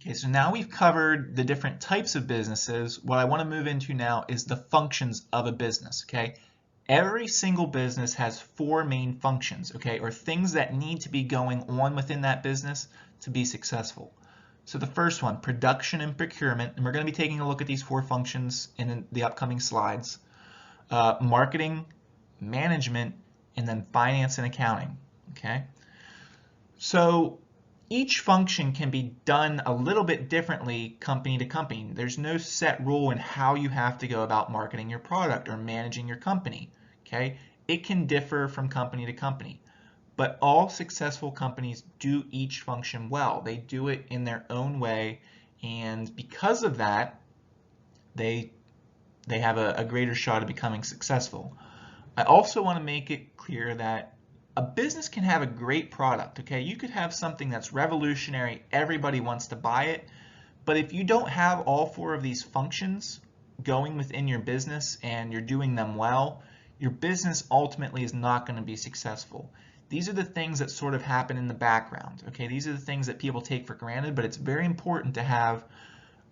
Okay, so now we've covered the different types of businesses. What I want to move into now is the functions of a business, okay? Every single business has four main functions, okay, or things that need to be going on within that business to be successful. So the first one, production and procurement, and we're going to be taking a look at these four functions in the upcoming slides. Marketing, management, and then finance and accounting, okay? So each function can be done a little bit differently company to company. There's no set rule in how you have to go about marketing your product or managing your company, okay? It can differ from company to company, but all successful companies do each function well. They do it in their own way, and because of that, they have a greater shot of becoming successful. I also want to make it clear that a business can have a great product, okay? You could have something that's revolutionary, everybody wants to buy it, but if you don't have all four of these functions going within your business and you're doing them well, your business ultimately is not going to be successful. These are the things that sort of happen in the background, okay? These are the things that people take for granted, but it's very important to have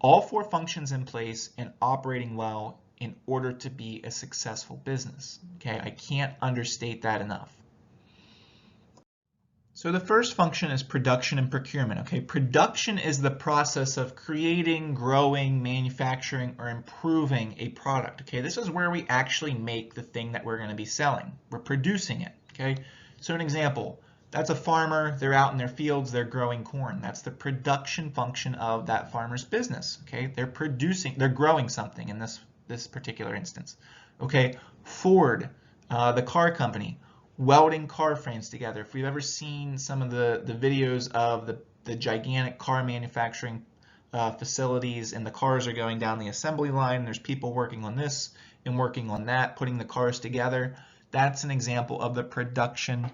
all four functions in place and operating well in order to be a successful business, okay? I can't understate that enough. So the first function is production and procurement, okay? Production is the process of creating, growing, manufacturing, or improving a product, okay? This is where we actually make the thing that we're going to be selling. We're producing it, okay? So an example, that's a farmer, they're out in their fields, they're growing corn. That's the production function of that farmer's business, okay? They're growing something in this particular instance, okay? Ford, the car company, welding car frames together. If we've ever seen some of the videos of the gigantic car manufacturing facilities, and the cars are going down the assembly line, there's people working on this and working on that, putting the cars together. That's an example of the production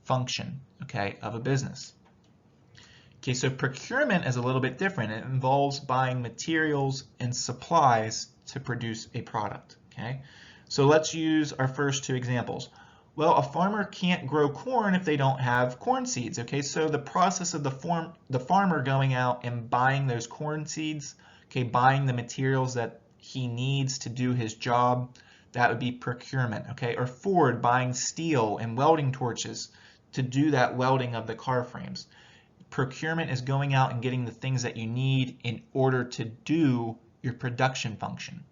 function, okay, of a business. Okay, so procurement is a little bit different. It involves buying materials and supplies to produce a product, okay? So let's use our first two examples. Well, a farmer can't grow corn if they don't have corn seeds, okay? So the process of the farmer going out and buying those corn seeds, okay, buying the materials that he needs to do his job, that would be procurement, okay? Or Ford buying steel and welding torches to do that welding of the car frames. Procurement is going out and getting the things that you need in order to do your production function,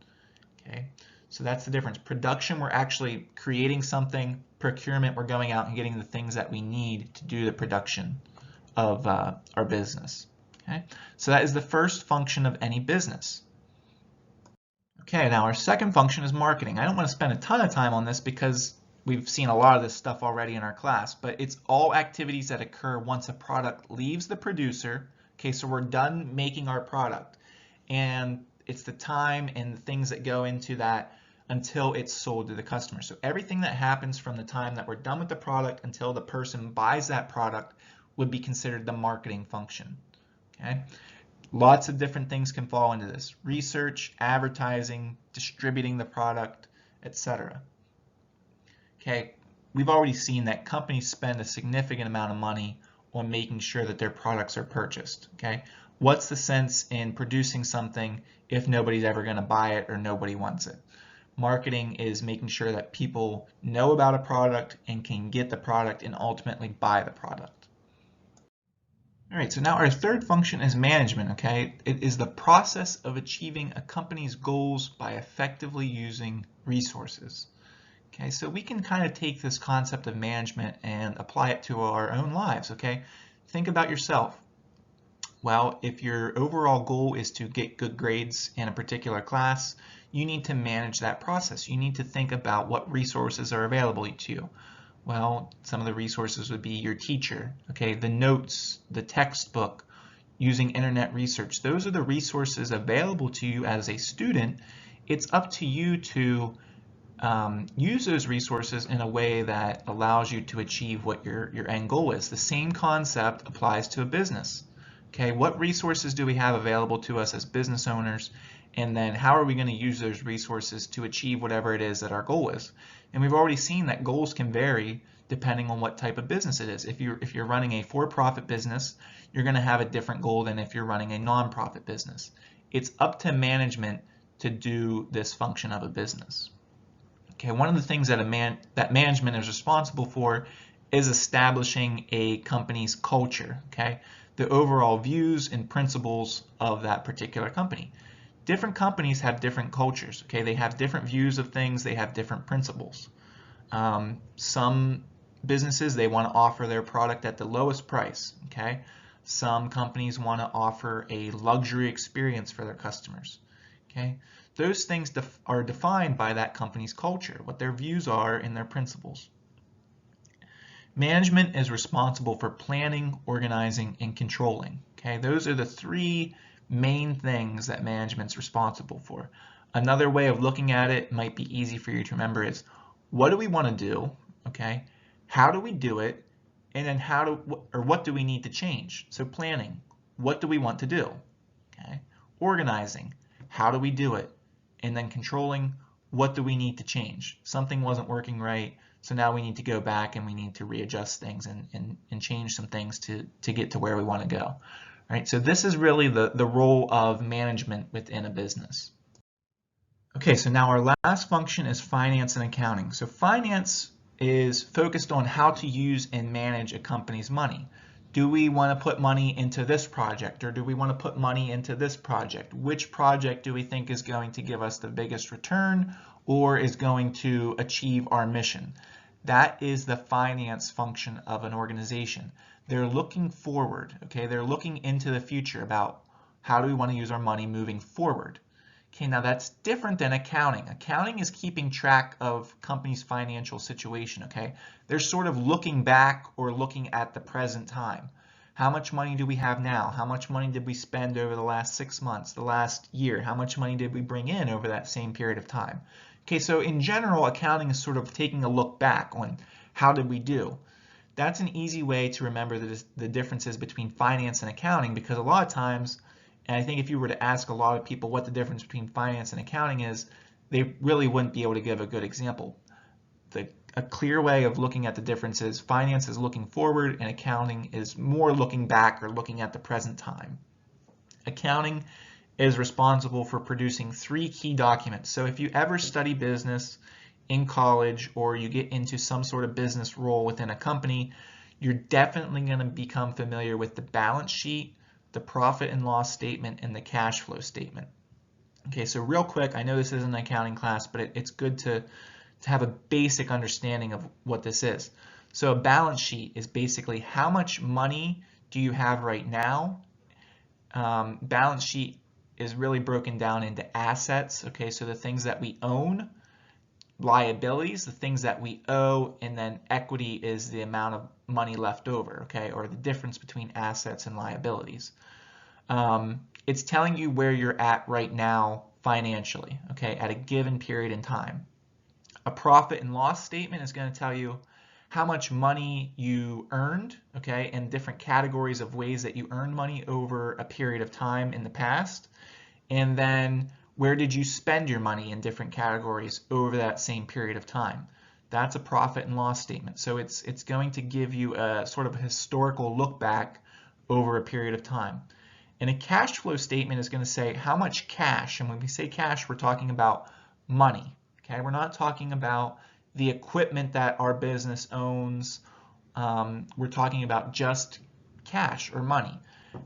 okay? So that's the difference. Production, we're actually creating something. Procurement, we're going out and getting the things that we need to do the production of our business. Okay, so that is the first function of any business. Okay, now our second function is marketing. I don't want to spend a ton of time on this because we've seen a lot of this stuff already in our class, but it's all activities that occur once a product leaves the producer. Okay, so we're done making our product, and it's the time and the things that go into that until it's sold to the customer. So everything that happens from the time that we're done with the product until the person buys that product would be considered the marketing function, okay? Lots of different things can fall into this: research, advertising, distributing the product, etc. Okay, we've already seen that companies spend a significant amount of money on making sure that their products are purchased, okay? What's the sense in producing something if nobody's ever going to buy it or nobody wants it? Marketing is making sure that people know about a product and can get the product and ultimately buy the product. All right, so now our third function is management, okay? It is the process of achieving a company's goals by effectively using resources. Okay, so we can kind of take this concept of management and apply it to our own lives, okay? Think about yourself. Well, if your overall goal is to get good grades in a particular class, you need to manage that process. You need to think about what resources are available to you. Well, some of the resources would be your teacher, okay, the notes, the textbook, using internet research. Those are the resources available to you as a student. It's up to you to use those resources in a way that allows you to achieve what your end goal is. The same concept applies to a business. Okay, what resources do we have available to us as business owners, and then how are we going to use those resources to achieve whatever it is that our goal is? And we've already seen that goals can vary depending on what type of business it is. If you're running a for-profit business, you're going to have a different goal than if you're running a non-profit business. It's up to management to do this function of a business. Okay, one of the things that management is responsible for is establishing a company's culture, okay? The overall views and principles of that particular company. Different companies have different cultures, okay? They have different views of things, they have different principles. Some businesses, they want to offer their product at the lowest price, okay? Some companies want to offer a luxury experience for their customers, okay? Those things are defined by that company's culture, what their views are and their principles. Management is responsible for planning, organizing, and controlling, okay? Those are the three main things that management's responsible for. Another way of looking at it might be easy for you to remember is, what do we want to do, okay? How do we do it? And then what do we need to change? So planning, what do we want to do, okay? Organizing, how do we do it? And then controlling, what do we need to change? Something wasn't working right, so now we need to go back and we need to readjust things and change some things to get to where we want to go. All right, so this is really the role of management within a business. Okay, so now our last function is finance and accounting. So finance is focused on how to use and manage a company's money. Do we want to put money into this project, or do we want to put money into this project? Which project do we think is going to give us the biggest return or is going to achieve our mission? That is the finance function of an organization. They're looking forward, okay? They're looking into the future about how do we want to use our money moving forward. Okay, now that's different than accounting. Accounting is keeping track of company's financial situation, okay? They're sort of looking back or looking at the present time. How much money do we have now? How much money did we spend over the last 6 months, the last year? How much money did we bring in over that same period of time? Okay, so in general, accounting is sort of taking a look back on how did we do. That's an easy way to remember the differences between finance and accounting, because a lot of times, and I think if you were to ask a lot of people what the difference between finance and accounting is, they really wouldn't be able to give a good example. A clear way of looking at the difference is finance is looking forward and accounting is more looking back or looking at the present time. Accounting is responsible for producing 3 key documents. So if you ever study business in college or you get into some sort of business role within a company, you're definitely going to become familiar with the balance sheet, the profit and loss statement, and the cash flow statement. Okay, so real quick, I know this isn't an accounting class, but it's good to have a basic understanding of what this is. So a balance sheet is basically how much money do you have right now. Balance sheet is really broken down into assets, okay, so the things that we own, liabilities, the things that we owe, and then equity is the amount of money left over, okay, or the difference between assets and liabilities. It's telling you where you're at right now financially, okay, at a given period in time. A profit and loss statement is going to tell you how much money you earned, okay, and different categories of ways that you earned money over a period of time in the past. And then where did you spend your money in different categories over that same period of time? That's a profit and loss statement. So it's going to give you a sort of historical look back over a period of time. And a cash flow statement is going to say how much cash, and when we say cash, we're talking about money. Okay, we're not talking about the equipment that our business owns. We're talking about just cash or money.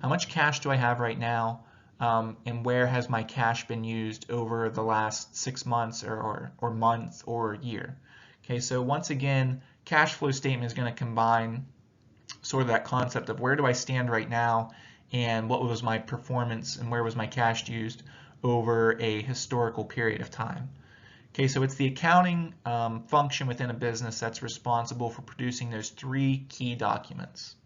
How much cash do I have right now, and where has my cash been used over the last 6 months or month or year? Okay, so once again, cash flow statement is going to combine sort of that concept of where do I stand right now and what was my performance and where was my cash used over a historical period of time. Okay, so it's the accounting function within a business that's responsible for producing those 3 key documents.